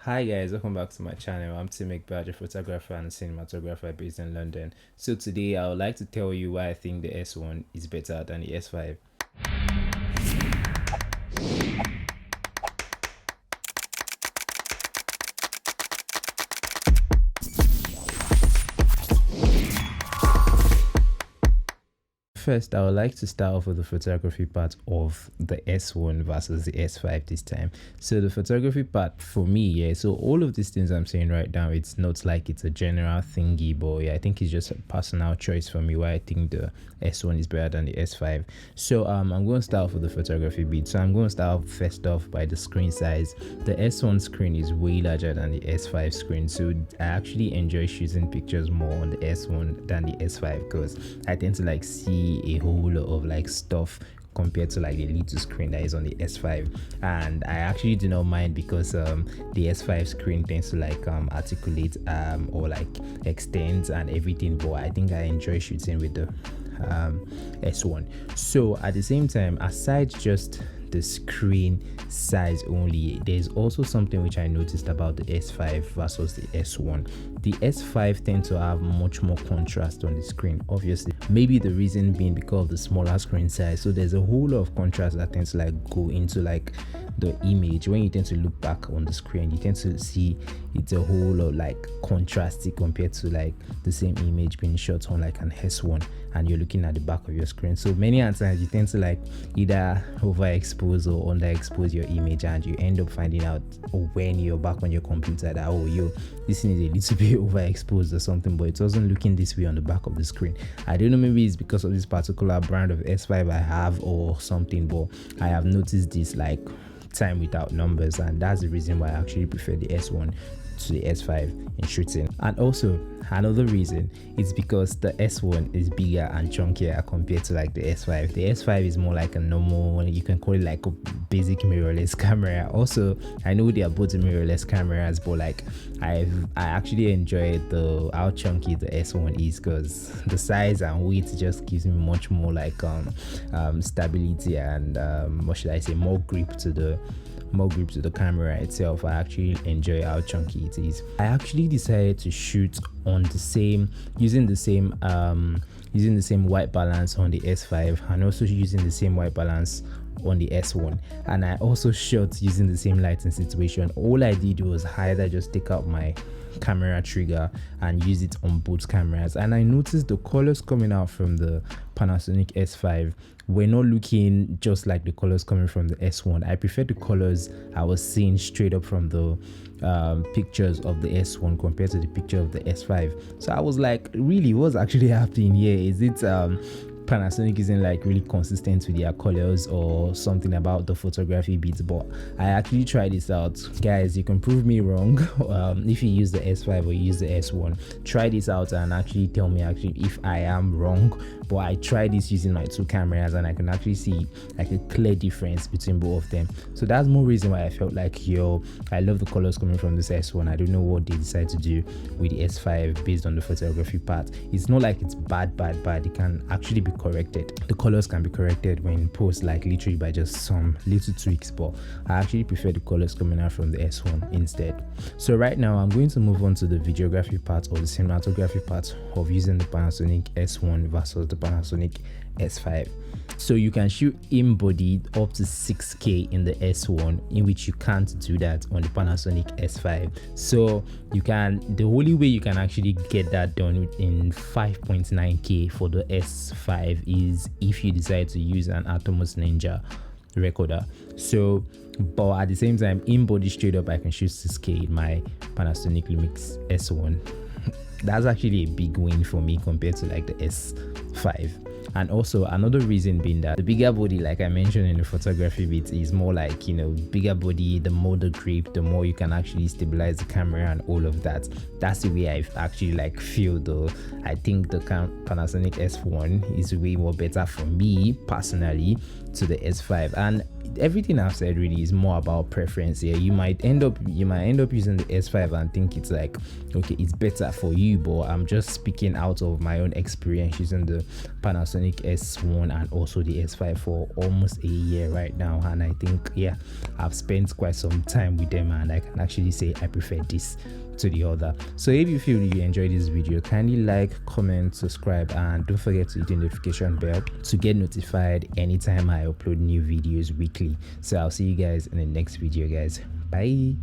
Hi guys, welcome back to my channel. I'm Mcbaj, a photographer and cinematographer based in London. So today I would like to tell you why I think the S1 is better than the S5. First, I would like to start off with the photography part of the S1 versus the S5 this time. So the photography part for me, yeah, so all of these things I'm saying right now, it's not like it's a general thingy, but yeah, I think it's just a personal choice for me why I think the S1 is better than the S5. So I'm going to start off with the photography bit. So I'm going to start off first off by the screen size. The S1 screen is way larger than the S5 screen, so I actually enjoy shooting pictures more on the S1 than the S5 because I tend to like see a whole lot of like stuff compared to like the little screen that is on the S5, and I actually do not mind because the S5 screen tends to like articulate or like extends and everything, but I think I enjoy shooting with the S1. So at the same time, aside just the screen size only, there's also something which I noticed about the S5 versus the S1. The S5 tends to have much more contrast on the screen, obviously, maybe the reason being because of the smaller screen size, so there's a whole lot of contrast that tends to like go into like the image. When you tend to look back on the screen, you tend to see it's a whole lot like contrasty compared to like the same image being shot on like an S1 and you're looking at the back of your screen. So many times you tend to like either overexpose or underexpose your image, and you end up finding out when you're back on your computer that, oh yo, this thing is a little bit overexposed or something, but it wasn't looking this way on the back of the screen. I don't know, maybe it's because of this particular brand of S5 I have or something, but I have noticed this like time without numbers, and that's the reason why I actually prefer the S1 to the S5 in shooting. And also another reason is because the S1 is bigger and chunkier compared to like the S5. The S5 is more like a normal, you can call it like a basic mirrorless camera. Also, I know they are both mirrorless cameras, but like I actually enjoy the how chunky the S1 is because the size and weight just gives me much more like stability and what should I say, more grip to the camera itself. I actually enjoy how chunky it is. I actually decided to shoot on the same using the same white balance on the S5 and also using the same white balance on the S1, and I also shot using the same lighting situation. All I did was either just take out my camera trigger and use it on both cameras, and I noticed the colors coming out from the Panasonic S5 were not looking just like the colors coming from the S1. I prefer the colors I was seeing straight up from the pictures of the S1 compared to the picture of the S5. So I was like, really, what's actually happening here? Is it Panasonic isn't like really consistent with their colors or something about the photography bits? But I actually tried this out, guys. You can prove me wrong if you use the S5 or use the S1. Try this out and actually tell me actually if I am wrong. But I tried this using my two cameras and I can actually see like a clear difference between both of them. So that's more reason why I felt like, yo, I love the colors coming from this S1. I don't know what they decide to do with the S5 based on the photography part. It's not like it's bad. It can actually be corrected. The colors can be corrected when post, like literally by just some little tweaks, but I actually prefer the colors coming out from the S1 instead. So right now I'm going to move on to the videography part or the cinematography part of using the Panasonic S1 versus the Panasonic S5. So you can shoot in-body up to 6K in the S1, in which you can't do that on the Panasonic S5. So you can, the only way you can actually get that done in 5.9K for the S5 is if you decide to use an Atomos Ninja recorder. So, but at the same time, in-body straight up, I can shoot 6K in my Panasonic Lumix S1. That's actually a big win for me compared to like the S5. And also another reason being that the bigger body, like I mentioned in the photography bit, is more like, you know, bigger body, the more the grip, the more you can actually stabilize the camera and all of that. That's the way I actually like feel though. I think the Panasonic S1 is way more better for me personally to the S5. And everything I've said really is more about preference here. You might end up using the S5 and think it's like, okay, it's better for you, but I'm just speaking out of my own experience using the Panasonic S1 and also the S5 for almost a year right now, and I think, yeah, I've spent quite some time with them, and I can actually say I prefer this to the other. So if you feel you enjoyed this video, kindly like, comment, subscribe, and don't forget to hit the notification bell to get notified anytime I upload new videos weekly. So I'll see you guys in the next video, guys. Bye.